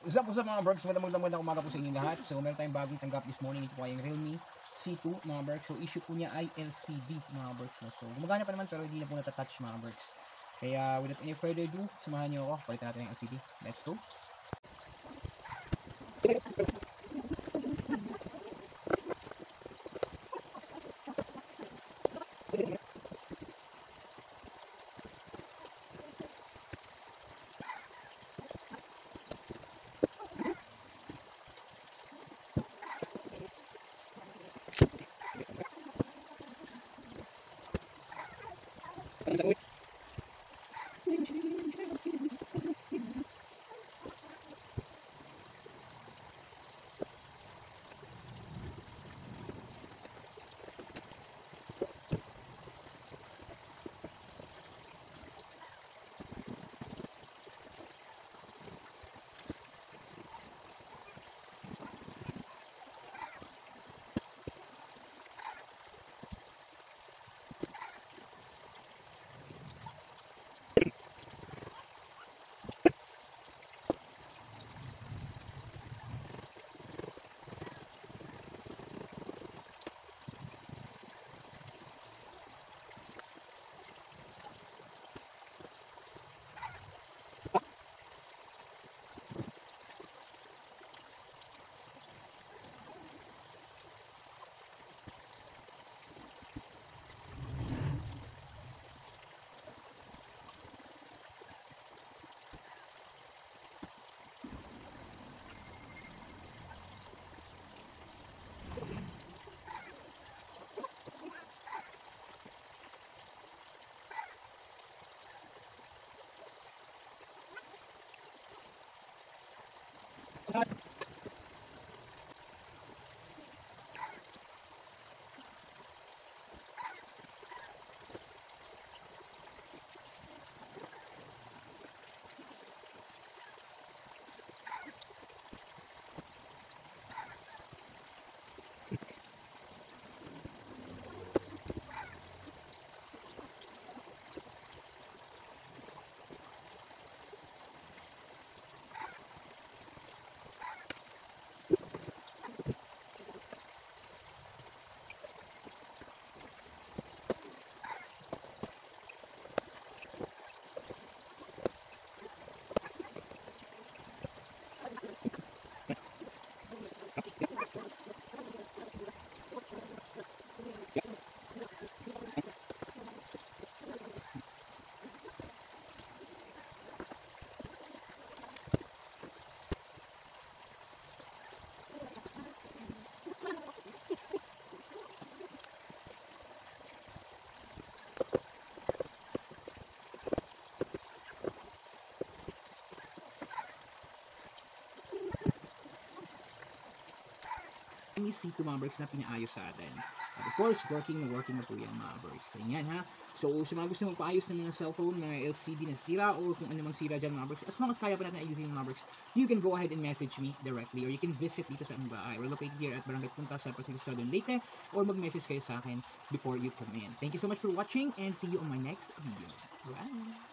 What's up mga Berks? Magandang umaga po sa inyo lahat. So meron tayong bagong tanggap this morning. Ito po ay yung Realme C2 mga Berks. So issue po niya ay LCD mga Berks. So gumagana pa naman pero hindi na po natatouch mga Berks. Kaya without any further ado, samahan niyo ako. Palitan natin yung LCD. Let's go! C2 mga Berks na pinaayos sa atin. At of course, working na po yan mga Berks. So, yan ha. So, sa mga gusto magpaayos ng mga cellphone, mga LCD na sira, o kung ano mang sira dyan mga Berks, as long as kaya pa natin ayusin mga Berks, you can go ahead and message me directly, or you can visit dito sa aming bahay. We're located here at Barangay Punta sa Pacific Southern Leyte, or mag-message kayo sa akin before you come in. Thank you so much for watching, and see you on my next video. Bye!